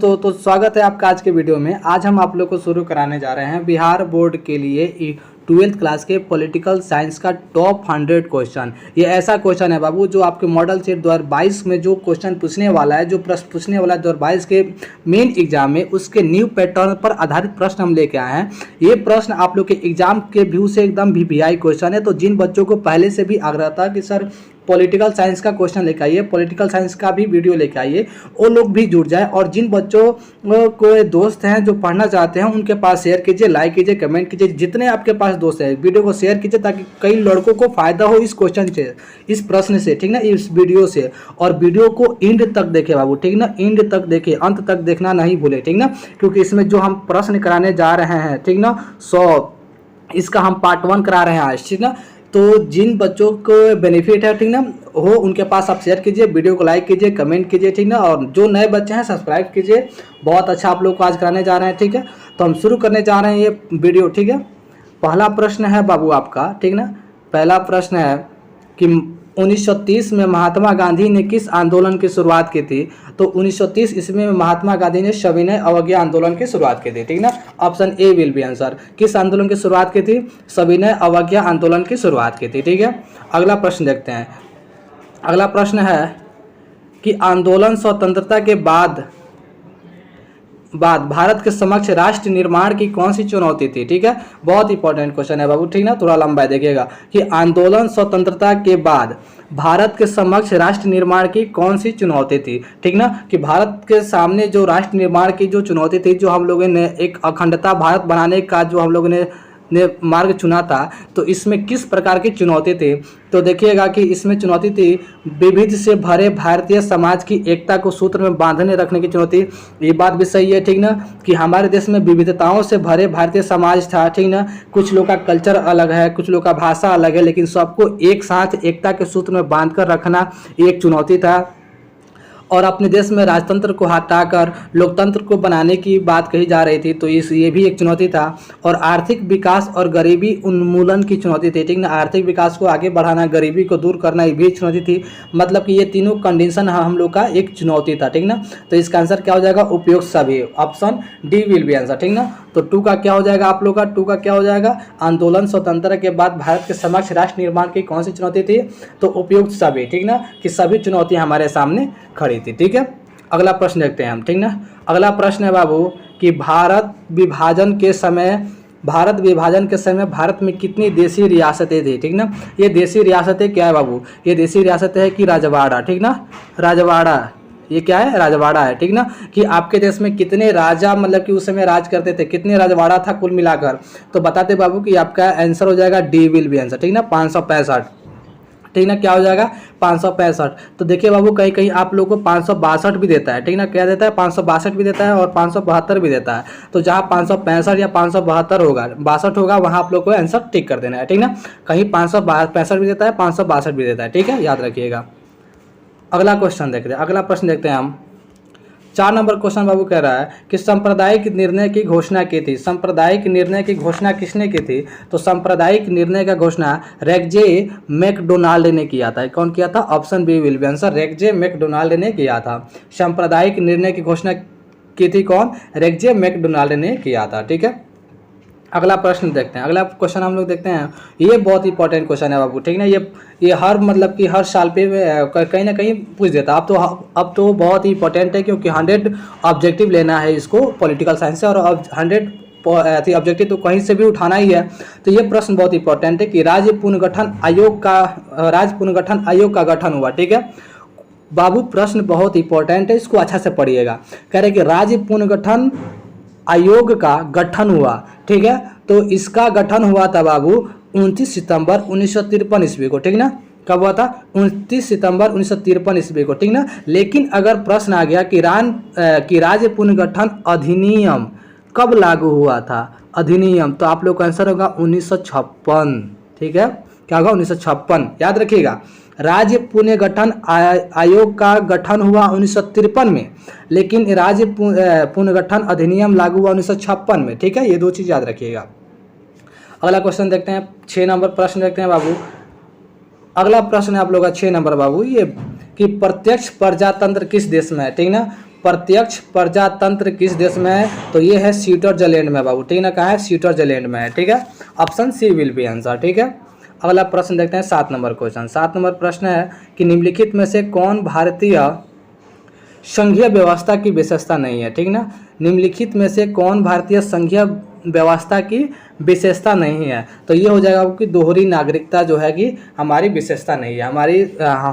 तो स्वागत है आपका आज के वीडियो में। आज हम आप लोग को शुरू कराने जा रहे हैं बिहार बोर्ड के लिए 12th क्लास के पॉलिटिकल साइंस का टॉप 100 क्वेश्चन। ये ऐसा क्वेश्चन है बाबू जो आपके मॉडल सेट 2022 में जो क्वेश्चन पूछने वाला है, जो प्रश्न पूछने वाला है 2022 के मेन एग्जाम में, उसके न्यू पैटर्न पर आधारित प्रश्न हम लेके आए हैं। ये प्रश्न आप लोग के एग्जाम के व्यू से एकदम वीवीआई क्वेश्चन है। तो जिन बच्चों को पहले से भी आग्रह था कि सर पॉलिटिकल साइंस का क्वेश्चन लेके आइए, पॉलिटिकल साइंस का भी वीडियो लेके आइए, वो लोग भी जुड़ जाए। और जिन बच्चों को दोस्त हैं जो पढ़ना चाहते हैं उनके पास शेयर कीजिए, लाइक कीजिए, कमेंट कीजिए। जितने आपके पास दोस्त हैं वीडियो को शेयर कीजिए ताकि कई लड़कों को फायदा हो इस क्वेश्चन से, इस प्रश्न से, ठीक ना, इस वीडियो से। और वीडियो को एंड तक देखे बाबू, ठीक ना, एंड तक देखे, अंत तक देखना नहीं भूले, ठीक ना, क्योंकि इसमें जो हम प्रश्न कराने जा रहे हैं, ठीक ना, 100 इसका हम पार्ट 1 करा रहे हैं आज, ठीक ना। तो जिन बच्चों को बेनिफिट है, ठीक ना, हो उनके पास आप शेयर कीजिए, वीडियो को लाइक कीजिए, कमेंट कीजिए, ठीक ना। और जो नए बच्चे हैं सब्सक्राइब कीजिए। बहुत अच्छा आप लोग को आज कराने जा रहे हैं, ठीक है। तो हम शुरू करने जा रहे हैं ये वीडियो, ठीक है। पहला प्रश्न है बाबू आपका, ठीक ना। पहला प्रश्न है कि 1930 में महात्मा गांधी ने किस आंदोलन की शुरुआत की थी? तो 1930 ईस्वी में महात्मा गांधी ने सविनय अवज्ञा आंदोलन की शुरुआत की थी, ठीक ना। Option A will be answer. किस आंदोलन की शुरुआत की थी? सविनय अवज्ञा आंदोलन की शुरुआत की थी, ठीक है। अगला प्रश्न देखते हैं। अगला प्रश्न है कि आंदोलन स्वतंत्रता के बाद भारत के समक्ष राष्ट्र निर्माण की कौन सी चुनौती थी? ठीक है, बहुत इंपॉर्टेंट क्वेश्चन है बाबू, ठीक ना, थोड़ा लंबा है, देखिएगा कि आंदोलन स्वतंत्रता के बाद भारत के समक्ष राष्ट्र निर्माण की कौन सी चुनौती थी? ठीक ना, कि भारत के सामने जो राष्ट्र निर्माण की जो चुनौती थी, जो हम लोगों ने एक अखंडता भारत बनाने का जो हम लोगों ने मार्ग चुना था, तो इसमें किस प्रकार की चुनौती थी? तो देखिएगा कि इसमें चुनौती थी विविध से भरे भारतीय समाज की एकता को सूत्र में बांधने रखने की चुनौती। ये बात भी सही है, ठीक ना, कि हमारे देश में विविधताओं से भरे भारतीय समाज था, ठीक ना। कुछ लोग का कल्चर अलग है, कुछ लोग का भाषा अलग है, लेकिन सबको एक साथ एकता के सूत्र में बांध कर रखना एक चुनौती था। और अपने देश में राजतंत्र को हटाकर लोकतंत्र को बनाने की बात कही जा रही थी, तो ये भी एक चुनौती था। और आर्थिक विकास और गरीबी उन्मूलन की चुनौती थी, ठीक ना, आर्थिक विकास को आगे बढ़ाना, गरीबी को दूर करना, ये भी चुनौती थी। मतलब कि ये तीनों कंडीशन हम लोग का एक चुनौती था, ठीक ना। तो इसका आंसर क्या हो जाएगा? उपयुक्त सभी, option D will be answer, ठीक ना। तो 2 का क्या हो जाएगा आप लोग का? 2 का क्या हो जाएगा? आंदोलन स्वतंत्रता के बाद भारत के समक्ष राष्ट्र निर्माण की कौन सी चुनौती थी? तो उपयुक्त सभी, ठीक ना, कि सभी चुनौतियां हमारे सामने खड़ी थी, ठीक है। अगला प्रश्न देखते हैं हम, ठीक ना। अगला प्रश्न है बाबू कि भारत विभाजन के समय भारत में कितनी देशी रियासतें थी? ठीक ना। ये देशी रियासतें क्या है बाबू? ये देशी रियासतें है कि राजवाड़ा, ठीक ना, राजवाड़ा, ये क्या है? राजवाड़ा है, ठीक ना। कि आपके देश में कितने राजा मतलब कि उस समय राज करते थे, कितने राजवाड़ा था कुल मिलाकर? तो बताते बाबू कि आपका आंसर हो जाएगा डी विल बी आंसर, ठीक ना, 565, ठीक ना। क्या हो जाएगा? 565। तो देखिए बाबू कहीं कहीं आप लोगों को 562 भी देता है, ठीक ना। क्या देता है? 562 भी देता है और 572 भी देता है। तो जहाँ 565 या 572 होगा, 62 होगा, वहाँ आप लोग को आंसर टिक कर देना है, ठीक ना। कहीं 565 भी देता है, 562 भी देता है, ठीक है, याद रखिएगा। अगला क्वेश्चन देखते हैं, अगला प्रश्न देखते हैं हम। 4 नंबर क्वेश्चन बाबू कह रहा है कि सांप्रदायिक निर्णय की घोषणा की थी। सांप्रदायिक निर्णय की घोषणा किसने की थी? तो सांप्रदायिक निर्णय का घोषणा रेगजे मैकडोनाल्ड ने किया था। कौन किया था? Option B will be answer, रेगजे मैकडोनाल्ड ने किया था। सांप्रदायिक निर्णय की घोषणा की थी कौन? रेगजे मैकडोनाल्ड ने किया था, ठीक है। अगला प्रश्न देखते हैं, अगला क्वेश्चन हम लोग देखते हैं। ये बहुत इंपॉर्टेंट क्वेश्चन है बाबू, ठीक ना। ये हर मतलब कि हर साल पे कहीं ना कहीं पूछ देता है। अब तो बहुत ही इंपॉर्टेंट है क्योंकि 100 ऑब्जेक्टिव लेना है इसको पॉलिटिकल साइंस से, और अब 100 ऑब्जेक्टिव तो कहीं से भी उठाना ही है। तो ये प्रश्न बहुत इंपॉर्टेंट है कि राज्य पुनर्गठन आयोग का गठन हुआ, ठीक है बाबू। प्रश्न बहुत इंपॉर्टेंट है, इसको अच्छा से पढ़िएगा। कह रहे कि राज्य पुनर्गठन आयोग का गठन हुआ, ठीक है। तो इसका गठन हुआ था बाबू 29 सितंबर 1953 ईस्वी को, ठीक ना। कब हुआ था? 29 सितंबर 1953 ईस्वी को, ठीक ना। लेकिन अगर प्रश्न आ गया कि राज्य पुनर्गठन अधिनियम कब लागू हुआ था? अधिनियम, तो आप लोग का आंसर होगा 1956, ठीक है। क्या होगा? 1956, याद रखिएगा। राज्य पुनर्गठन आयोग का गठन हुआ 1953 में, लेकिन राज्य पुनर्गठन अधिनियम लागू हुआ 1956 में, ठीक है। ये 2 चीज़ याद रखिएगा। अगला क्वेश्चन देखते हैं, 6 नंबर प्रश्न देखते हैं बाबू। अगला प्रश्न है आप लोग का 6 नंबर बाबू, ये कि प्रत्यक्ष प्रजातंत्र किस देश में है? ठीक ना, प्रत्यक्ष प्रजातंत्र किस देश में है? तो ये है स्विट्जरलैंड में बाबू, ठीक है ना। कहाँ है? स्विट्जरलैंड में है, ठीक है। Option C will be answer, ठीक है। अगला प्रश्न देखते हैं 7 नंबर क्वेश्चन। 7 नंबर प्रश्न है कि निम्नलिखित में से कौन भारतीय संघीय व्यवस्था की विशेषता नहीं है, ठीक ना। निम्नलिखित में से कौन भारतीय संघीय व्यवस्था की विशेषता नहीं है? तो ये हो जाएगा कि दोहरी नागरिकता जो है कि हमारी विशेषता नहीं है।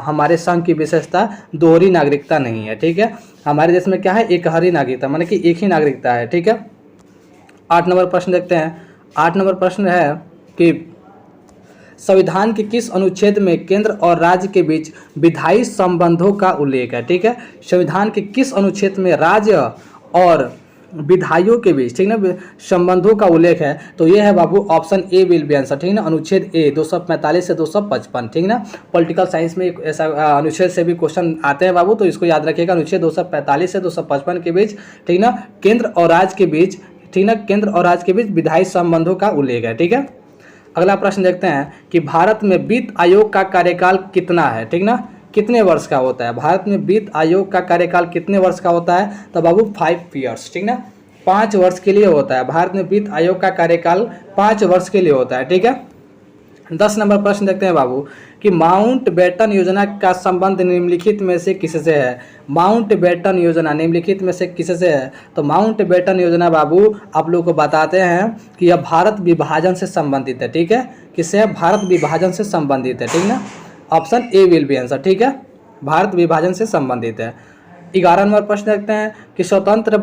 हमारे संघ की विशेषता दोहरी नागरिकता नहीं है, ठीक है। हमारे देश में क्या है? एकहरी नागरिकता, माने कि एक ही नागरिकता है, ठीक है। 8 नंबर प्रश्न देखते हैं। 8 नंबर प्रश्न है कि संविधान के किस अनुच्छेद में केंद्र और राज्य के बीच विधायी संबंधों का उल्लेख है, ठीक है। संविधान के किस अनुच्छेद में राज्य और विधायियों के बीच, ठीक ना, संबंधों का उल्लेख है? तो ये है बाबू option A will be answer, ठीक ना। अनुच्छेद ए 245 से 255, ठीक ना। पॉलिटिकल साइंस में ऐसा अनुच्छेद से भी क्वेश्चन आते हैं बाबू, तो इसको याद रखिएगा। अनुच्छेद 245 से 255 के बीच, ठीक ना, केंद्र और राज्य के बीच, ठीक ना, केंद्र और राज्य के बीच विधायी संबंधों का उल्लेख है, ठीक है। अगला प्रश्न देखते हैं कि भारत में वित्त आयोग का कार्यकाल कितना है, ठीक ना, कितने वर्ष का होता है? भारत में वित्त आयोग का कार्यकाल कितने वर्ष का होता है? तो बाबू 5 ईयर्स, ठीक ना, 5 वर्ष के लिए होता है। भारत में वित्त आयोग का कार्यकाल 5 वर्ष के लिए होता है, ठीक है। 10 नंबर प्रश्न देखते हैं बाबू कि माउंट बेटन योजना का संबंध निम्नलिखित में से किससे है? माउंट बेटन योजना निम्नलिखित में से किससे है? तो माउंट बेटन योजना बाबू आप लोग को बताते हैं कि यह भारत विभाजन से संबंधित है, ठीक है। किससे है? भारत विभाजन से संबंधित है, ठीक ना। Option A will be answer, ठीक है, भारत विभाजन से संबंधित है। 11 नंबर प्रश्न देखते हैं कि स्वतंत्र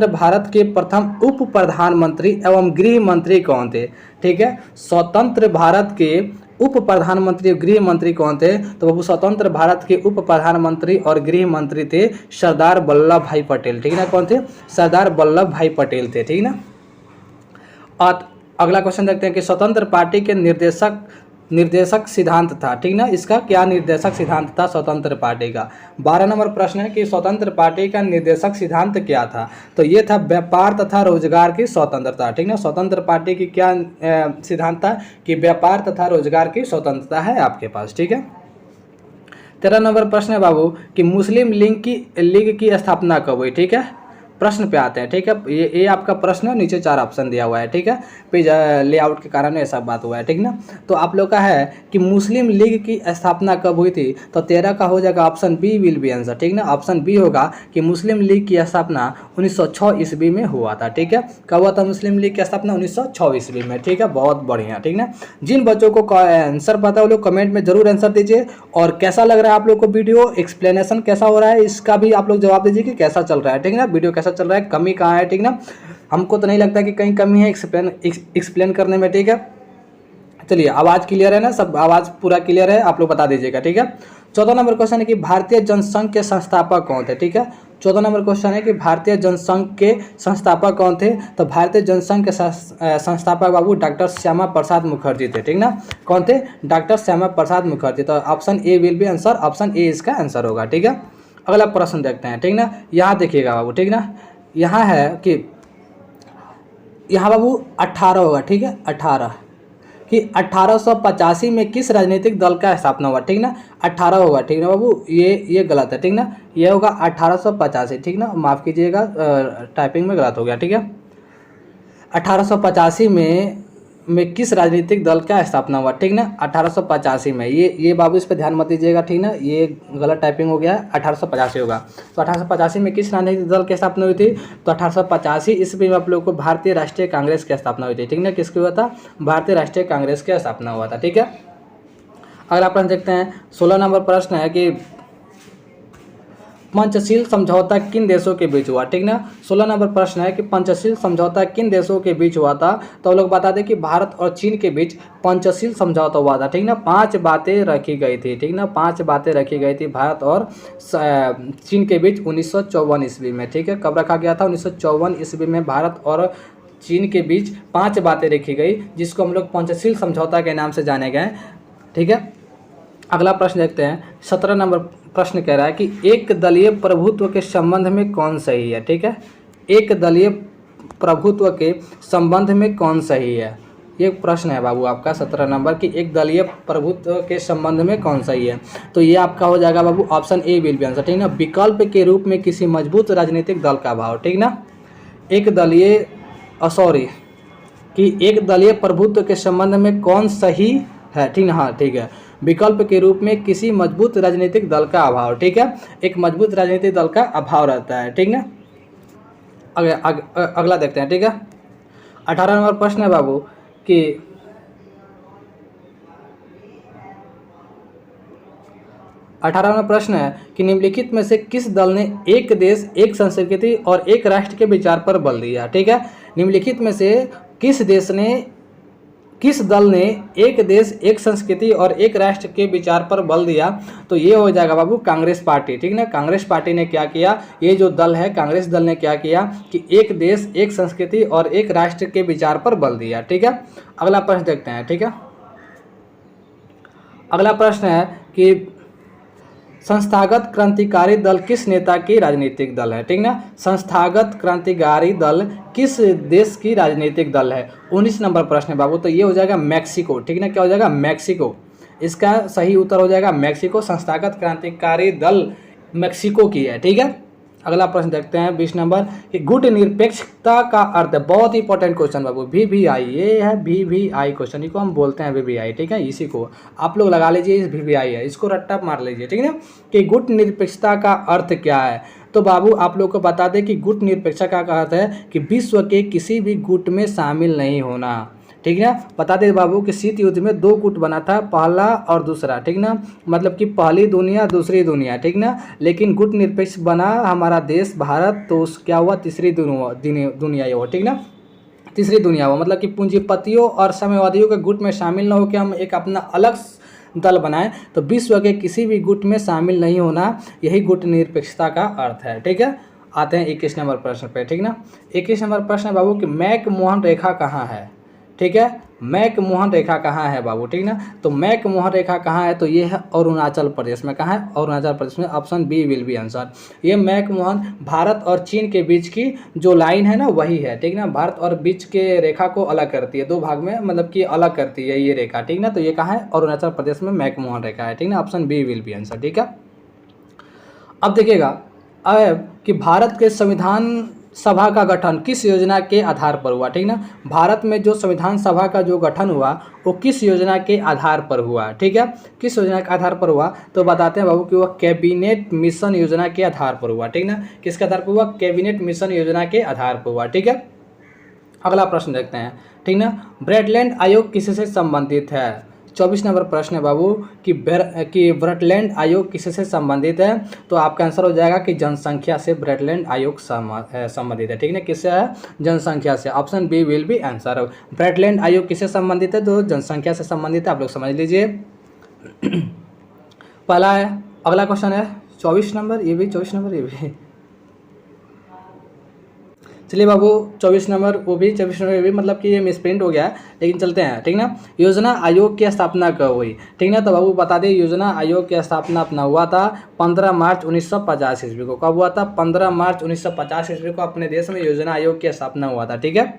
भारत के प्रथम उप प्रधानमंत्री एवं गृह मंत्री कौन थे? ठीक है, स्वतंत्र भारत के उप प्रधानमंत्री गृह मंत्री कौन थे? तो बाबू स्वतंत्र भारत के उप प्रधानमंत्री और गृह मंत्री थे सरदार वल्लभ भाई पटेल, ठीक ना। कौन थे? सरदार वल्लभ भाई पटेल थे, ठीक ना। और अगला क्वेश्चन देखते हैं कि स्वतंत्र पार्टी के निर्देशक सिद्धांत था, ठीक ना। इसका क्या निर्देशक सिद्धांत था स्वतंत्र पार्टी का? 12 नंबर प्रश्न है कि स्वतंत्र पार्टी का निर्देशक सिद्धांत क्या था? तो ये था व्यापार तथा रोजगार की स्वतंत्रता, ठीक ना। स्वतंत्र पार्टी की क्या सिद्धांत था? कि व्यापार तथा रोजगार की स्वतंत्रता है आपके पास, ठीक है। 13 नंबर प्रश्न है बाबू कि मुस्लिम लीग की स्थापना कब हुई? ठीक है, प्रश्न पे आते हैं, ठीक है। ये आपका प्रश्न है, नीचे 4 ऑप्शन दिया हुआ है, ठीक है। पेज लेआउट के कारण ऐसा बात हुआ है, ठीक ना। तो आप लोग का है कि मुस्लिम लीग की स्थापना कब हुई थी? तो 13 का हो जाएगा option B will be answer, ठीक ना। ऑप्शन बी होगा कि मुस्लिम लीग की स्थापना 1906 ईस्वी में हुआ था, ठीक है। कब हुआ था मुस्लिम लीग की स्थापना? 1906 ईस्वी में, ठीक है। बहुत बढ़िया, ठीक ना। जिन बच्चों को आंसर पता है वो लोग कमेंट में जरूर आंसर दीजिए। और कैसा लग रहा है आप लोग को वीडियो, एक्सप्लेनेशन कैसा हो रहा है, इसका भी आप लोग जवाब दीजिए कि कैसा चल रहा है, ठीक ना। वीडियो कैसा चल रहा है, कमी कहाँ है, ठीक ना। हमको तो नहीं लगता कि कहीं कमी है एक्सप्लेन करने में, ठीक है। चलिए, आवाज़ क्लियर है ना, सब आवाज़ पूरा क्लियर है, आप लोग बता दीजिएगा, ठीक है। 14 नंबर क्वेश्चन है कि भारतीय जनसंघ के संस्थापक कौन थे? ठीक है, 14 नंबर क्वेश्चन है कि भारतीय जनसंघ के संस्थापक कौन थे? तो भारतीय जनसंघ के संस्थापक बाबू डॉक्टर श्यामा प्रसाद मुखर्जी थे, ठीक ना। कौन थे? डॉक्टर श्यामा प्रसाद मुखर्जी। तो option A will be answer, option A इसका आंसर होगा, ठीक है। अगला प्रश्न देखते हैं, ठीक ना। यहाँ देखिएगा बाबू, ठीक ना, यहाँ है कि यहाँ बाबू 18 होगा, ठीक है, 18 कि 1885 में किस राजनीतिक दल का स्थापना हुआ? ठीक ना, 18 होगा, ठीक ना बाबू, ये गलत है, ठीक ना। ये होगा 1885, ठीक ना, माफ़ कीजिएगा, टाइपिंग में गलत हो गया, ठीक है। 1885 में किस राजनीतिक दल का स्थापना हुआ? ठीक ना, 1885 में। ये बाबू इस पर ध्यान मत दीजिएगा, ठीक ना, ये गलत टाइपिंग हो गया है, 1885 होगा। तो 1885 में किस राजनीतिक दल की स्थापना हुई थी? तो 1885 ईस्वी में आप लोग को भारतीय राष्ट्रीय कांग्रेस की स्थापना हुई थी, ठीक ना। किसकी हुआ था? भारतीय राष्ट्रीय कांग्रेस की स्थापना हुआ था, ठीक है। अगला प्रश्न देखते हैं, 16 नंबर प्रश्न है कि पंचशील समझौता किन देशों के बीच हुआ? ठीक ना, 16 नंबर प्रश्न है कि पंचशील समझौता किन देशों के बीच हुआ था? तो लोग बता दें कि भारत और चीन के बीच पंचशील समझौता हुआ था, ठीक ना। 5 बातें रखी गई थी, ठीक ना, 5 बातें रखी गई थी भारत और चीन के बीच 1954 ईस्वी में, ठीक है। कब रखा गया था? 1954 ईस्वी में भारत और चीन के बीच 5 बातें रखी गई, जिसको हम लोग पंचशील समझौता के नाम से जाने गए, ठीक है। अगला प्रश्न देखते हैं, 17 नंबर प्रश्न कह रहा है कि एक दलीय प्रभुत्व के संबंध में कौन सही है? ठीक है, एक दलीय प्रभुत्व के संबंध में कौन सही है? ये प्रश्न है बाबू आपका 17 नंबर की एक दलीय प्रभुत्व के संबंध में कौन सही है। तो ये आपका हो जाएगा बाबू option A will be answer, ठीक ना। विकल्प के रूप में किसी मजबूत राजनीतिक दल का अभाव, ठीक ना। एक दलीय कि एक दलीय प्रभुत्व के संबंध में कौन सही है, ठीक ना। हाँ ठीक है, विकल्प के रूप में किसी मजबूत राजनीतिक दल का अभाव, ठीक है। एक मजबूत राजनीतिक दल का अभाव रहता है, ठीक ना। अगला देखते हैं, ठीक है। 18 नंबर प्रश्न है बाबू कि 18 नंबर प्रश्न है कि निम्नलिखित में से किस दल ने एक देश एक संस्कृति और एक राष्ट्र के विचार पर बल दिया, ठीक है। निम्नलिखित में से किस दल ने एक देश एक संस्कृति और एक राष्ट्र के विचार पर बल दिया। तो ये हो जाएगा बाबू कांग्रेस पार्टी, ठीक ना। कांग्रेस पार्टी ने क्या किया, ये जो दल है कांग्रेस दल ने क्या किया कि एक देश एक संस्कृति और एक राष्ट्र के विचार पर बल दिया, ठीक है। अगला प्रश्न देखते हैं, ठीक है। अगला प्रश्न है कि संस्थागत क्रांतिकारी दल किस नेता की राजनीतिक दल है, ठीक ना। संस्थागत क्रांतिकारी दल किस देश की राजनीतिक दल है। 19 नंबर प्रश्न है बाबू। तो ये हो जाएगा मैक्सिको, ठीक ना। क्या हो जाएगा, मैक्सिको। इसका सही उत्तर हो जाएगा मैक्सिको। संस्थागत क्रांतिकारी दल मैक्सिको की है, ठीक है। अगला प्रश्न देखते हैं 20 नंबर कि गुट निरपेक्षता का अर्थ है। बहुत इंपॉर्टेंट क्वेश्चन बाबू, VVI, ये है VVI क्वेश्चन, इसको हम बोलते हैं VVI, ठीक है। इसी को आप लोग लगा लीजिए, इस VVI है, इसको रट्टा मार लीजिए, ठीक है ना। कि गुट निरपेक्षता का अर्थ क्या है। तो बाबू आप लोग को बता दें कि गुट निरपेक्षता का अर्थ है कि विश्व के किसी भी गुट में शामिल नहीं होना, ठीक है। बता दें बाबू कि शीत युद्ध में 2 गुट बना था, पहला और दूसरा, ठीक ना। मतलब कि पहली दुनिया दूसरी दुनिया, ठीक ना। लेकिन गुट निरपेक्ष बना हमारा देश भारत, तो क्या हुआ, तीसरी दुनिया ये हुआ, ठीक ना। तीसरी दुनिया हुआ, मतलब कि पूंजीपतियों और साम्यवादियों के गुट में शामिल न होकर हम एक अपना अलग दल बनाएं। तो विश्व के किसी भी गुट में शामिल नहीं होना, यही गुट निरपेक्षता का अर्थ है, ठीक है। आते हैं 21 नंबर प्रश्न पे, ठीक ना। 21 नंबर प्रश्न है बाबू कि मैक मोहन रेखा कहाँ है, ठीक है। मैक मोहन रेखा कहाँ है बाबू, ठीक ना। तो मैक मोहन रेखा कहाँ है, तो ये है अरुणाचल प्रदेश में। कहाँ है, अरुणाचल प्रदेश में। Option B will be answer. ये मैक मोहन भारत और चीन के बीच की जो लाइन है ना, वही है, ठीक ना। भारत और बीच के रेखा को अलग करती है, 2 भाग में मतलब कि अलग करती है ये रेखा, ठीक ना। तो ये कहाँ है, अरुणाचल प्रदेश में मैक मोहन रेखा है, ठीक ना। Option B will be answer, ठीक है। अब देखिएगा अब कि भारत के संविधान सभा का गठन किस योजना के आधार पर हुआ, ठीक ना। भारत में जो संविधान सभा का जो गठन हुआ वो किस योजना के आधार पर हुआ, ठीक है। किस योजना के आधार पर हुआ, तो बताते हैं बाबू कि वह कैबिनेट मिशन योजना के आधार पर हुआ, ठीक ना। किसके आधार पर हुआ, कैबिनेट मिशन योजना के आधार पर हुआ, ठीक है। अगला प्रश्न देखते हैं, ठीक ना। ब्रैडलैंड आयोग किससे संबंधित है। 24 नंबर प्रश्न है बाबू कि ब्रैडलैंड आयोग किससे संबंधित है। तो आपका आंसर हो जाएगा कि जनसंख्या से ब्रैडलैंड आयोग संबंधित है, ठीक है। किससे है, जनसंख्या से। Option B will be answer. Brundtland आयोग किससे संबंधित है, तो जनसंख्या से संबंधित है, आप लोग समझ लीजिए। पहला है। अगला क्वेश्चन है 24 नंबर, ये भी 24 नंबर, ये भी। चलिए बाबू 24 नंबर, वो भी 24 नंबर, ये भी मतलब कि ये मिसप्रिंट हो गया है, लेकिन चलते हैं, ठीक ना। योजना आयोग की स्थापना कब हुई, ठीक ना। तो बाबू बता दें योजना आयोग की स्थापना अपना हुआ था 15 मार्च 1950 ईस्वी को। कब हुआ था, 15 मार्च 1950 ईस्वी को अपने देश में योजना आयोग की स्थापना हुआ था, ठीक है।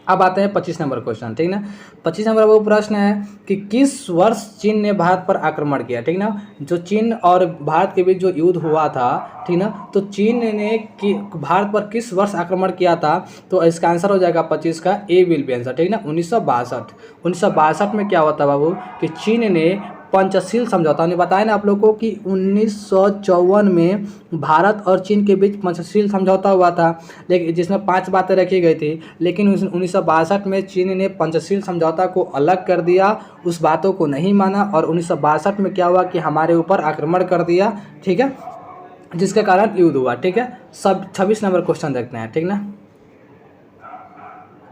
अब आते हैं 25 नंबर क्वेश्चन, ठीक ना। 25 नंबर वो प्रश्न है कि किस वर्ष चीन ने भारत पर आक्रमण किया, ठीक ना। जो चीन और भारत के बीच जो युद्ध हुआ था, ठीक ना, तो चीन ने भारत पर किस वर्ष आक्रमण किया था। तो इसका आंसर हो जाएगा 25 का ए विल बी आंसर, ठीक ना। 1962 में क्या हुआ था बाबू कि चीन ने पंचशील समझौता, ने बताया ना आप लोगों को कि 1954 में भारत और चीन के बीच पंचशील समझौता हुआ था, लेकिन जिसमें 5 बातें रखी गई थी। लेकिन 1962 में चीन ने पंचशील समझौता को अलग कर दिया, उस बातों को नहीं माना, और 1962 में क्या हुआ कि हमारे ऊपर आक्रमण कर दिया, ठीक है, जिसके कारण युद्ध हुआ, ठीक है। सब 26 नंबर क्वेश्चन देखते हैं, ठीक ना।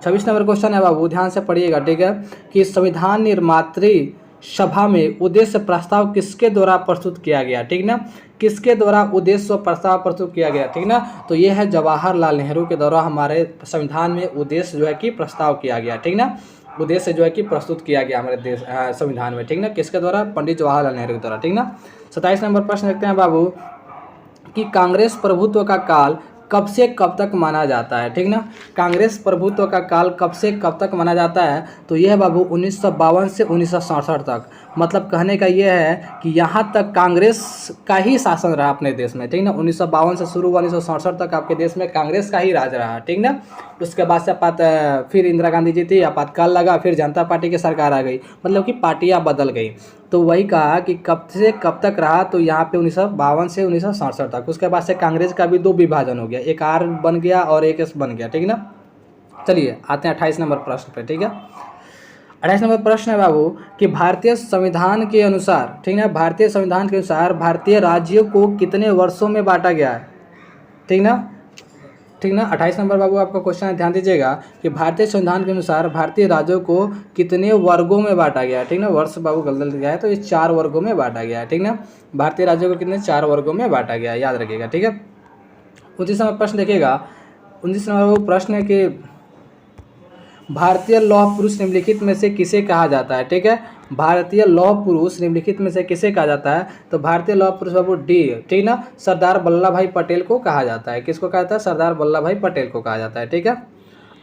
26 नंबर क्वेश्चन है बाबू, ध्यान से पढ़िएगा, ठीक है। कि संविधान निर्मात्री सभा में उद्देश्य प्रस्ताव किसके द्वारा प्रस्तुत किया गया, ठीक ना। किसके द्वारा उद्देश्य प्रस्ताव प्रस्तुत किया गया, ठीक ना। तो ये है जवाहरलाल नेहरू के द्वारा हमारे संविधान में उद्देश्य जो है कि प्रस्ताव किया गया, ठीक ना। उद्देश्य जो है कि प्रस्तुत किया गया हमारे देश संविधान में, ठीक ना। किसके द्वारा, पंडित जवाहरलाल नेहरू के द्वारा, ठीक ना। 27 नंबर प्रश्न देखते हैं बाबू कि कांग्रेस प्रभुत्व का काल कब से कब तक माना जाता है, ठीक ना। कांग्रेस प्रभुत्व का काल कब से कब तक माना जाता है, तो यह बाबू 1952 से 1967 तक। मतलब कहने का यह है कि यहाँ तक कांग्रेस का ही शासन रहा अपने देश में, ठीक ना। 1952 से शुरू हुआ 1967 तक आपके देश में कांग्रेस का ही राज रहा, ठीक ना। उसके बाद से फिर इंदिरा गांधी जी थी, आपातकाल लगा, फिर जनता पार्टी की सरकार आ गई, मतलब कि पार्टियां बदल गई। तो वही कहा कि कब से कब तक रहा, तो यहाँ पे 1952 से 1967 तक। उसके बाद से कांग्रेस का भी 2 विभाजन हो गया, एक आर बन गया और एक एस बन गया, ठीक ना। चलिए आते हैं 28 नंबर प्रश्न पे, ठीक है। 28 नंबर प्रश्न है बाबू कि भारतीय संविधान के अनुसार, ठीक ना, भारतीय संविधान के अनुसार भारतीय राज्यों को कितने वर्षों में बांटा गया है, ठीक ना। ठीक ना, 28 नंबर बाबू आपका क्वेश्चन है, ध्यान दीजिएगा कि भारतीय संविधान के अनुसार भारतीय राज्यों को कितने वर्गों में बांटा गया है, ठीक ना। वर्ष बाबू गलत गया है, तो ये 4 वर्गों में बांटा गया है, ठीक ना। भारतीय राज्यों को कितने 4 वर्गों में बांटा गया है, याद रखिएगा, ठीक है। 29 नंबर प्रश्न देखिएगा। 29 नंबर प्रश्न है कि भारतीय लौह पुरुष निम्नलिखित में से किसे कहा जाता है, ठीक है। भारतीय लौह पुरुष निम्नलिखित में से किसे कहा जाता है, तो भारतीय लौह पुरुष बाबू डी, ठीक ना, सरदार वल्लभ भाई पटेल को कहा जाता है। किसको कहा जाता है, सरदार वल्लभ भाई पटेल को कहा जाता है, ठीक है।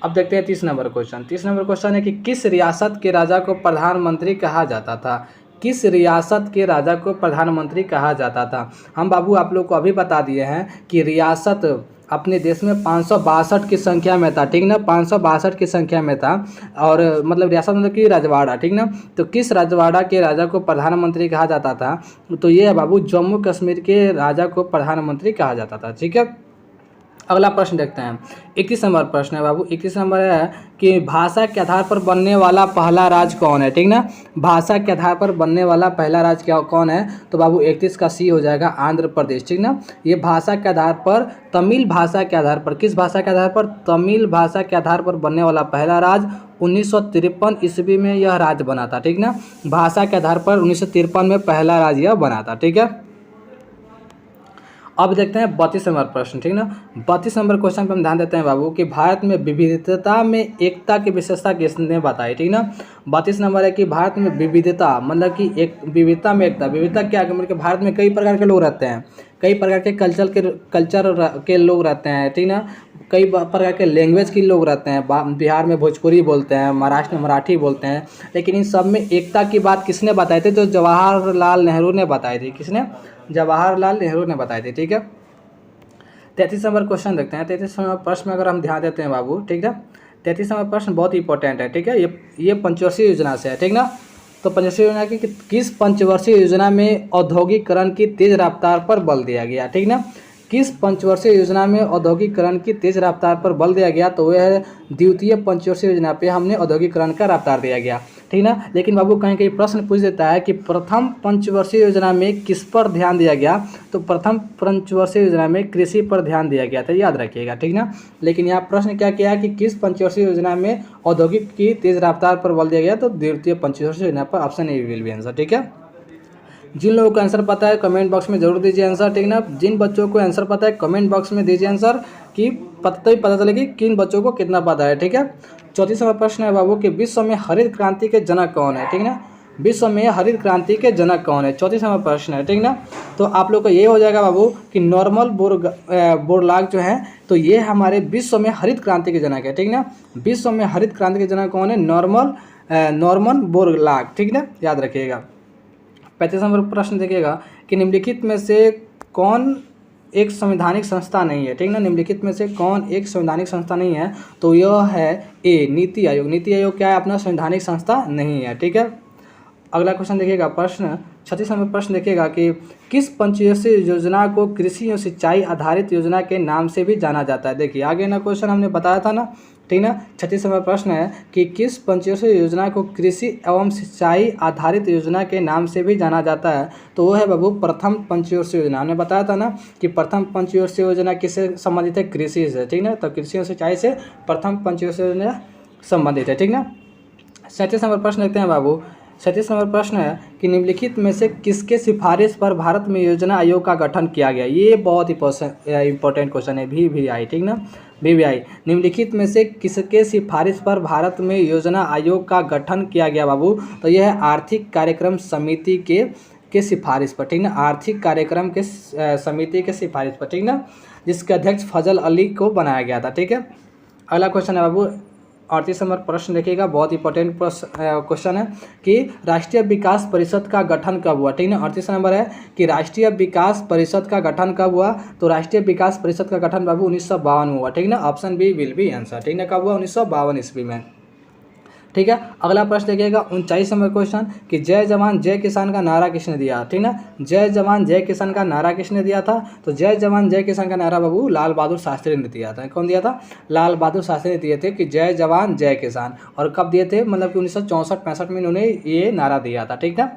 अब देखते हैं 30 नंबर क्वेश्चन। 30 नंबर क्वेश्चन है कि किस रियासत के राजा को प्रधानमंत्री कहा जाता था। किस रियासत के राजा को प्रधानमंत्री कहा जाता था। हम बाबू आप लोग को अभी बता दिए हैं कि रियासत अपने देश में 562 की संख्या में था, ठीक ना, 562 की संख्या में था। और मतलब रियासत मतलब कि रजवाड़ा, ठीक ना। तो किस रजवाड़ा के राजा को प्रधानमंत्री कहा जाता था, तो ये है बाबू जम्मू कश्मीर के राजा को प्रधानमंत्री कहा जाता था, ठीक है। अगला प्रश्न देखते हैं। 21 नंबर प्रश्न है बाबू। 21 नंबर है कि भाषा के आधार पर बनने वाला पहला राज्य कौन है, ठीक ना। भाषा के आधार पर बनने वाला पहला राज्य क्या कौन है, तो बाबू 31 का सी हो जाएगा, आंध्र प्रदेश, ठीक ना। ये भाषा के आधार पर, तमिल भाषा के आधार पर, किस भाषा के आधार पर, तमिल भाषा के आधार पर बनने वाला पहला राज्य 1953 ईस्वी में यह राज्य बना था, ठीक ना। भाषा के आधार पर 1953 में पहला राज्य यह बना था, ठीक है। अब देखते हैं 32 नंबर प्रश्न, ठीक ना। 32 नंबर क्वेश्चन पर हम ध्यान देते हैं बाबू कि भारत में विविधता में एकता की विशेषता किसने बताई, ठीक ना। 32 नंबर है कि भारत में विविधता मतलब कि एक विविधता में एकता। विविधता क्या है, मतलब कि भारत में कई प्रकार के लोग रहते हैं, कई प्रकार के कल्चर के लोग रहते हैं, ठीक ना। कई प्रकार के लैंग्वेज के लोग रहते हैं। बिहार में भोजपुरी बोलते हैं, महाराष्ट्र में मराठी बोलते हैं, लेकिन इन सब में एकता की बात किसने बताई थी, तो जवाहरलाल नेहरू ने बताई थी। किसने, जवाहरलाल नेहरू ने बताई थी, ठीक है। 33 नंबर क्वेश्चन देखते हैं। 33 नंबर प्रश्न में अगर हम ध्यान देते हैं बाबू, ठीक है। 33 नंबर प्रश्न बहुत इंपॉर्टेंट है, ठीक है। ये पंचवर्षीय योजना से है, ठीक ना। तो पंचवर्षीय योजना की किस पंचवर्षीय योजना में औद्योगिकरण की तेज रफ्तार पर बल दिया गया, ठीक ना। किस पंचवर्षीय योजना में औद्योगिकरण की तेज रफ्तार पर बल दिया गया, तो वह है द्वितीय पंचवर्षीय योजना पे हमने औद्योगिकरण का रफ्तार दिया गया, ठीक ना। लेकिन बाबू कहीं कहीं प्रश्न पूछ देता है कि प्रथम पंचवर्षीय योजना में किस पर ध्यान दिया गया, तो प्रथम पंचवर्षीय योजना में कृषि पर ध्यान दिया गया था, याद रखिएगा, ठीक ना। लेकिन यहाँ प्रश्न क्या किया है कि किस पंचवर्षीय योजना में औद्योगिक की तेज रफ्तार पर बल दिया गया, तो द्वितीय पंचवर्षीय योजना पर। Option A will be answer, ठीक है। जिन लोगों को आंसर पता है कमेंट बॉक्स में जरूर दीजिए आंसर, ठीक ना। जिन बच्चों को आंसर पता है कमेंट बॉक्स में दीजिए आंसर, कि पता चलेगी किन बच्चों को कितना पता है, ठीक है। 34 नंबर प्रश्न है बाबू कि विश्व में हरित क्रांति के जनक कौन है, ठीक ना। विश्व में हरित क्रांति के जनक कौन है, 34 नंबर प्रश्न है, ठीक ना। तो आप लोग का ये हो जाएगा बाबू कि नॉर्मन बोरलॉग जो है, तो ये हमारे विश्व में हरित क्रांति के जनक है, ठीक ना। विश्व में हरित क्रांति के जनक कौन है, नॉर्मन बोरलॉग, ठीक ना, याद रखिएगा। 35 नंबर प्रश्न देखिएगा कि निम्नलिखित में से कौन एक संवैधानिक संस्था नहीं है, ठीक ना। निम्नलिखित में से कौन एक संवैधानिक संस्था नहीं है, तो यह है ए नीति आयोग। नीति आयोग क्या है, अपना संवैधानिक संस्था नहीं है, ठीक है। अगला क्वेश्चन देखिएगा, प्रश्न 36 नंबर प्रश्न देखिएगा कि किस पंचवर्षीय योजना को कृषि और सिंचाई आधारित योजना के नाम से भी जाना जाता है। देखिए आगे ना क्वेश्चन हमने बताया था ना, ठीक ना। 36 नंबर प्रश्न है कि किस पंचवर्षीय योजना को कृषि एवं सिंचाई आधारित योजना के नाम से भी जाना जाता है, तो वो है बाबू प्रथम पंचवर्षीय योजना। हमने बताया था ना कि प्रथम पंचवर्षीय योजना किससे संबंधित है, कृषि से, ठीक ना। तो कृषि और सिंचाई से प्रथम पंचवर्षीय योजना संबंधित है, ठीक ना। 37 नंबर प्रश्न देखते हैं बाबू। 37 नंबर प्रश्न है कि निम्नलिखित में से किसके सिफारिश पर भारत में योजना आयोग का गठन किया गया। ये बहुत ही इंपॉर्टेंट क्वेश्चन है, VVI, ठीक ना, VVI। निम्नलिखित में से किसके सिफारिश पर भारत में योजना आयोग का गठन किया गया बाबू, तो यह है आर्थिक कार्यक्रम समिति के सिफारिश पर, ठीक ना। आर्थिक कार्यक्रम के समिति के सिफारिश पर, ठीक ना। जिसके अध्यक्ष फजल अली को बनाया गया था। ठीक है, अगला क्वेश्चन है बाबू 38 नंबर प्रश्न देखिएगा, बहुत इंपॉर्टेंट क्वेश्चन है कि राष्ट्रीय विकास परिषद का गठन कब हुआ। ठीक है, 38 नंबर है कि राष्ट्रीय विकास परिषद का गठन कब हुआ। तो राष्ट्रीय विकास परिषद का गठन बाबू 1952 में हुआ। ठीक है ना, option B will be answer. ठीक है, कब हुआ, 1952 ईस्वी में। ठीक है, अगला प्रश्न देखिएगा 39 नंबर क्वेश्चन कि जय जवान जय किसान का नारा किसने दिया। ठीक ना, जय जवान जय किसान का नारा किसने दिया था। तो जय जवान जय किसान का नारा बाबू लाल बहादुर शास्त्री ने दिया था। कौन दिया था, लाल बहादुर शास्त्री ने दिए थे कि जय जवान जय किसान। और कब दिए थे, मतलब कि 1964-65 में इन्होंने ये नारा दिया था। ठीक है,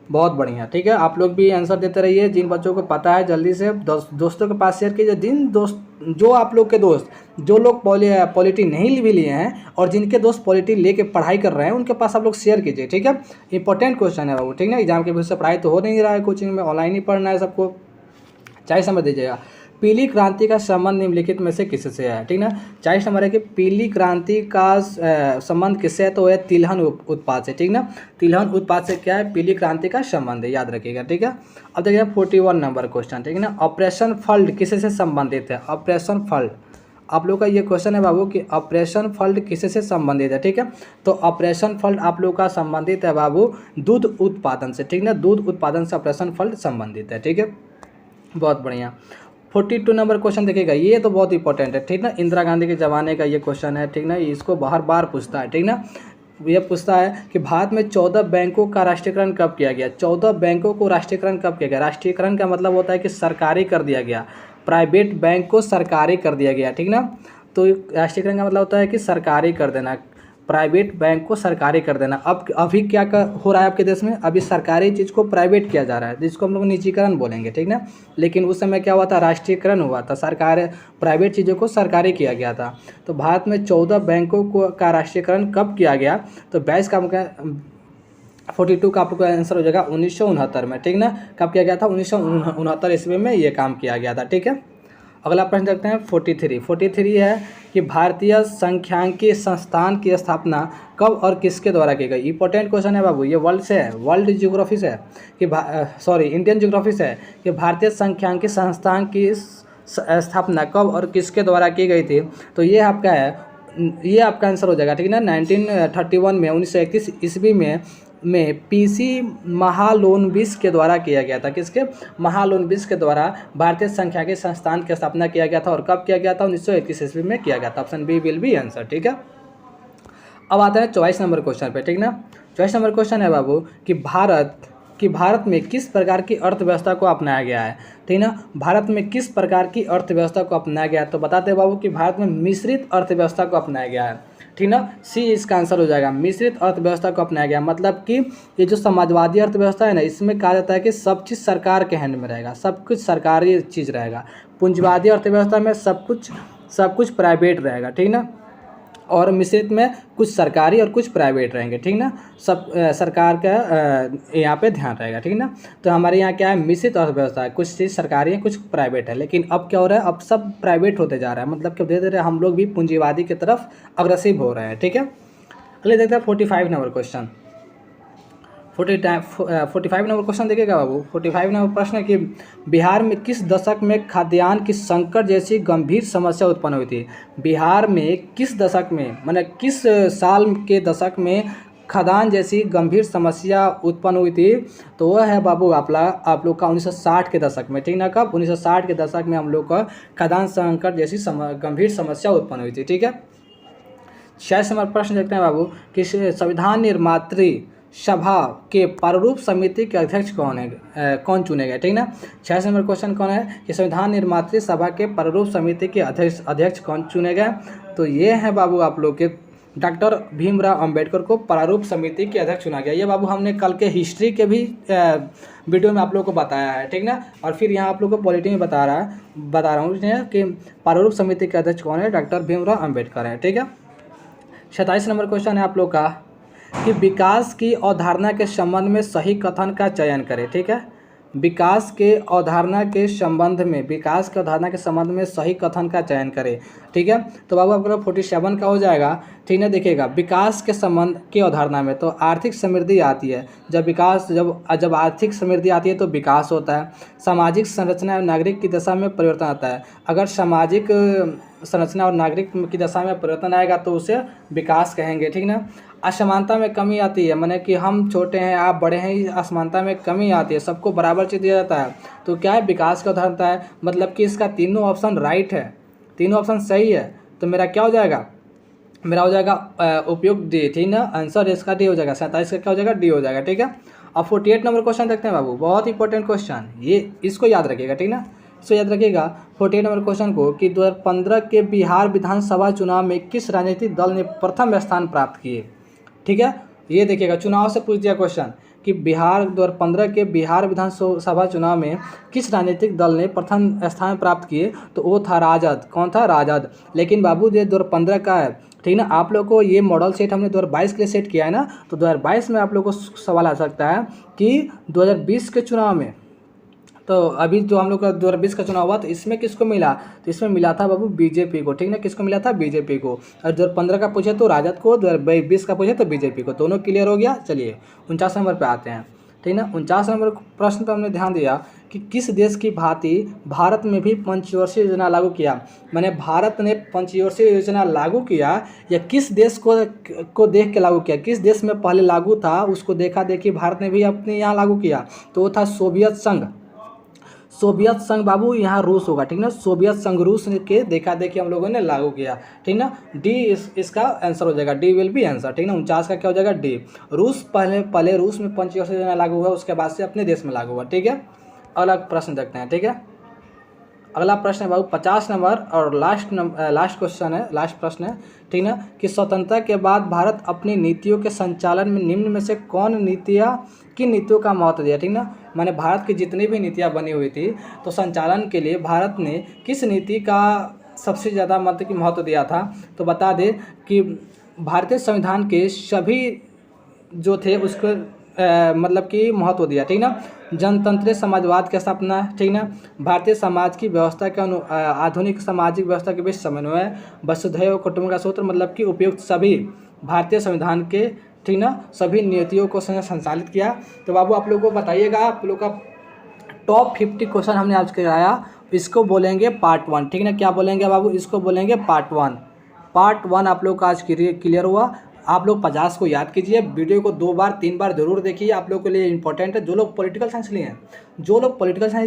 बहुत बढ़िया। ठीक है, आप लोग भी आंसर देते रहिए, जिन बच्चों को पता है जल्दी से दोस्तों के पास शेयर कीजिए। जो आप लोग के दोस्त जो लोग पॉलिटी नहीं भी लिए हैं और जिनके दोस्त पॉलिटी लेके पढ़ाई कर रहे हैं उनके पास आप लोग शेयर कीजिए। ठीक है, इंपॉर्टेंट क्वेश्चन है बाबू। ठीक है, एग्जाम के वजह से पढ़ाई तो हो नहीं रहा है, कोचिंग में ऑनलाइन ही पढ़ना है सबको, चाहिए समझ दीजिएगा। पीली क्रांति का संबंध निम्नलिखित में से किससे है। ठीक ना, 40 नंबर है कि पीली क्रांति का संबंध किससे है। तो है तिलहन उत्पाद से। ठीक ना, तिलहन उत्पाद से क्या है, पीली क्रांति का संबंध है, याद रखिएगा। ठीक है, अब देखिए 41 नंबर क्वेश्चन। ठीक है ना, ऑपरेशन फ्लड किससे संबंधित है। ऑपरेशन फ्लड, आप लोग का ये क्वेश्चन है बाबू कि ऑपरेशन फ्लड किससे संबंधित है। ठीक है, तो ऑपरेशन फ्लड आप लोग का संबंधित है बाबू दूध उत्पादन से। ठीक ना, दूध उत्पादन से ऑपरेशन फ्लड संबंधित है। ठीक है, बहुत बढ़िया। 42 नंबर क्वेश्चन देखिएगा, ये तो बहुत इंपॉर्टेंट है। ठीक ना, इंदिरा गांधी के ज़माने का ये क्वेश्चन है। ठीक ना, इसको बार बार पूछता है। ठीक ना, ये पूछता है कि भारत में 14 बैंकों का राष्ट्रीयकरण कब किया गया। 14 बैंकों को राष्ट्रीयकरण कब किया गया। राष्ट्रीयकरण का मतलब होता है कि सरकारी कर दिया गया, प्राइवेट बैंक को सरकारी कर दिया गया। ठीक ना, तो राष्ट्रीयकरण का मतलब होता है कि सरकारी कर देना, प्राइवेट बैंक को सरकारी कर देना। अब अभी क्या हो रहा है आपके देश में, अभी सरकारी चीज़ को प्राइवेट किया जा रहा है, जिसको हम लोग निजीकरण बोलेंगे। ठीक ना, लेकिन उस समय क्या हुआ था, राष्ट्रीयकरण हुआ था, सरकार प्राइवेट चीज़ों को सरकारी किया गया था। तो भारत में 14 बैंकों का राष्ट्रीयकरण कब किया गया। तो 22 का 42 का आपको आंसर हो जाएगा 1969 में। ठीक ना, कब किया गया था, 1969 ईस्वी में ये काम किया गया था। ठीक है, अगला प्रश्न देखते हैं 43 है कि भारतीय सांख्यिकी संस्थान की स्थापना कब और किसके द्वारा की गई। इंपॉर्टेंट क्वेश्चन है बाबू, ये वर्ल्ड से है, वर्ल्ड ज्योग्राफी से है कि इंडियन ज्योग्राफी से है कि भारतीय सांख्यिकी संस्थान की स्थापना कब और किसके द्वारा की गई थी। तो ये आपका है, ये आपका आंसर हो जाएगा। ठीक है ना, 1931 में 1931 ईस्वी में पीसी महालोनबिस के द्वारा किया गया था। किसके, महालोनबिस के द्वारा भारतीय सांख्यिकी संस्थान की स्थापना किया गया था। और कब किया गया था, 1931 ईस्वी में किया गया था। Option B will be answer. ठीक है, अब आता है 24 नंबर क्वेश्चन पे। ठीक ना, 24 नंबर क्वेश्चन है बाबू कि भारत में किस प्रकार की अर्थव्यवस्था को अपनाया गया है। ठीक ना, भारत में किस प्रकार की अर्थव्यवस्था को अपनाया गया है। तो बताते हैं बाबू कि भारत में मिश्रित अर्थव्यवस्था को अपनाया गया है। ठीक ना, सी इसका आंसर हो जाएगा, मिश्रित अर्थव्यवस्था को अपनाया गया। मतलब कि ये जो समाजवादी अर्थव्यवस्था है ना, इसमें कहा जाता है कि सब चीज़ सरकार के हैंड में रहेगा, सब कुछ सरकारी चीज़ रहेगा। पूंजीवादी अर्थव्यवस्था में सब कुछ प्राइवेट रहेगा। ठीक ना, और मिश्रित में कुछ सरकारी और कुछ प्राइवेट रहेंगे। ठीक ना, सब सरकार का यहाँ पे ध्यान रहेगा। ठीक ना, तो हमारे यहाँ क्या है, मिश्रित अर्थव्यवस्था है, कुछ चीज़ सरकारी है कुछ प्राइवेट है। लेकिन अब क्या हो रहा है, अब सब प्राइवेट होते जा रहा है, मतलब कि धीरे धीरे हम लोग भी पूंजीवादी की तरफ अग्रसिव हो रहे हैं। ठीक है, अगले देखते हैं 45 नंबर क्वेश्चन। 45 नंबर क्वेश्चन देखिएगा बाबू। 45 नंबर प्रश्न है कि बिहार में किस दशक में खाद्यान्न की संकट जैसी गंभीर समस्या उत्पन्न हुई थी। बिहार में किस दशक में, मतलब किस साल के दशक में खाद्यान्न जैसी गंभीर समस्या उत्पन्न हुई थी। तो वह है बाबू आप लोग का 1960 के दशक में। ठीक ना, कब, 1960 के दशक में हम लोग का खाद्यान्न संकट जैसी गंभीर समस्या उत्पन्न हुई थी। ठीक है, 6 नंबर प्रश्न देखते हैं बाबू कि संविधान निर्मात्री सभा के प्रारूप समिति के अध्यक्ष कौन चुने गए। ठीक ना, 6 नंबर क्वेश्चन कौन है कि संविधान निर्मात्री सभा के प्रारूप समिति के अध्यक्ष कौन चुने गए। तो ये हैं बाबू आप लोग के डॉक्टर भीमराव अंबेडकर को प्रारूप समिति के अध्यक्ष चुना गया। ये बाबू हमने कल के हिस्ट्री के भी वीडियो में आप लोग को बताया है। ठीक ना, और फिर यहाँ आप लोग को पॉलिटी में बता रहा हूँ कि प्रारूप समिति के अध्यक्ष कौन है, डॉक्टर भीमराव अंबेडकर है। ठीक है, 27 नंबर क्वेश्चन है आप लोग का कि विकास की अवधारणा के संबंध में सही कथन का चयन करें। ठीक है, विकास के अवधारणा के संबंध में सही कथन का चयन करें। ठीक है, तो बाबू आपका 47 का हो जाएगा। ठीक है, देखिएगा विकास के संबंध की अवधारणा में तो आर्थिक समृद्धि आती है। जब आर्थिक समृद्धि आती है तो विकास होता है। सामाजिक संरचना और नागरिक की दशा में परिवर्तन आता है। अगर सामाजिक संरचना और नागरिक की दशा में परिवर्तन आएगा तो उसे विकास कहेंगे। ठीक ना। असमानता में कमी आती है, माने कि हम छोटे हैं आप बड़े हैं, इस असमानता में कमी आती है, सबको बराबर चीज दिया जाता है, तो क्या है, विकास का उदाहरण है। मतलब कि इसका तीनों ऑप्शन राइट है, तीनों ऑप्शन सही है, तो मेरा क्या हो जाएगा, मेरा हो जाएगा उपयुक्त डी। ठीक ना, आंसर इसका डी हो जाएगा। 27 का क्या हो जाएगा, डी हो जाएगा। ठीक है, अब 48 नंबर क्वेश्चन देखते हैं बाबू, बहुत इंपॉर्टेंट क्वेश्चन, ये इसको याद रखिएगा। ठीक ना, इसको याद रखिएगा 48 नंबर क्वेश्चन को कि 2015 के बिहार विधानसभा चुनाव में किस राजनीतिक दल ने प्रथम स्थान प्राप्त किए। ठीक है, ये देखिएगा चुनाव से पूछ दिया क्वेश्चन कि 2015 के बिहार विधानसभा चुनाव में किस राजनीतिक दल ने प्रथम स्थान प्राप्त किए, तो वो था राजद। कौन था, राजद। लेकिन बाबू ये 2015 का है। ठीक ना, आप लोग को ये मॉडल सेट हमने 2022 के लिए सेट किया है ना, तो 2022 में आप लोग को सवाल आ सकता है कि 2020 के चुनाव में, तो अभी जो हम लोग का 2020 का चुनाव हुआ तो इसमें किसको मिला, तो इसमें मिला था बाबू बीजेपी को। ठीक ना, किसको मिला था, बीजेपी को। और 2015 का पूछे तो राजद को, 2020 का पूछे तो बीजेपी को, दोनों क्लियर हो गया। चलिए 49 नंबर पे आते हैं। ठीक ना, 49 नंबर प्रश्न पर हमने ध्यान दिया कि किस देश की भांति भारत में भी पंचवर्षीय योजना लागू किया। मैंने भारत ने पंचवर्षीय योजना लागू किया या किस देश को देख के लागू किया, किस देश में पहले लागू था उसको देखा देखी भारत ने भी अपने यहाँ लागू किया, तो वो था सोवियत संघ। सोवियत संघ बाबू, यहाँ रूस होगा। ठीक ना, सोवियत संघ रूस के देखा देखी हम लोगों ने लागू किया। ठीक ना, डी इसका आंसर हो जाएगा, डी विल बी आंसर। ठीक ना, 49 का क्या हो जाएगा, डी। रूस पहले रूस में पंचवर्षीय योजना लागू हुआ, उसके बाद से अपने देश में लागू हुआ। ठीक है, अलग प्रश्न देखते हैं। ठीक है, अगला प्रश्न है बाबू 50 नंबर और लास्ट क्वेश्चन है, लास्ट प्रश्न है। ठीक ना, कि स्वतंत्रता के बाद भारत अपनी नीतियों के संचालन में निम्न में से किन नीतियों का महत्व दिया। ठीक ना, माने भारत की जितनी भी नीतियाँ बनी हुई थी तो संचालन के लिए भारत ने किस नीति का सबसे ज़्यादा महत्व दिया था, तो बता दें कि भारतीय संविधान के सभी जो थे उसको मतलब कि महत्व दिया। ठीक ना, जनतंत्र समाजवाद की स्थापना। ठीक ना, भारतीय समाज की व्यवस्था के आधुनिक सामाजिक व्यवस्था के बीच समन्वय, वसुधैव कुटुंबकम का सूत्र, मतलब कि उपयुक्त सभी भारतीय संविधान के, ठीक ना, सभी नीतियों को संचालित किया। तो बाबू आप लोगों को बताइएगा, आप लोग का टॉप 50 क्वेश्चन हमने आज कराया, इसको बोलेंगे पार्ट 1। ठीक ना, क्या बोलेंगे बाबू, इसको बोलेंगे पार्ट 1। पार्ट 1 आप लोग का आज क्लियर हुआ। आप लोग 50 को याद कीजिए, वीडियो को 2 बार 3 बार जरूर देखिए, आप लोग के लिए इंपॉर्टेंट है। जो लोग पॉलिटिकल साइंस लिए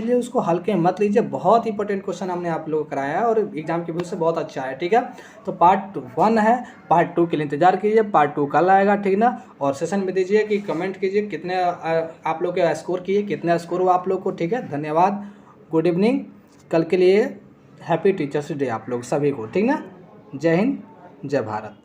हैं उसको हल्के मत लीजिए, बहुत इंपॉर्टेंट क्वेश्चन हमने आप लोगों को कराया है और एग्जाम के व्यू से बहुत अच्छा है। ठीक है, तो पार्ट 1 है, पार्ट 2 के लिए इंतजार कीजिए, पार्ट 2 कल आएगा। ठीक ना, और सेशन में दीजिए कि कमेंट कीजिए कितने आप लोग के स्कोर किए, कितना स्कोर हुआ आप लोग को। ठीक है, धन्यवाद, गुड इवनिंग। कल के लिए हैप्पी टीचर्स डे आप लोग सभी को। ठीक ना, जय हिंद, जय भारत।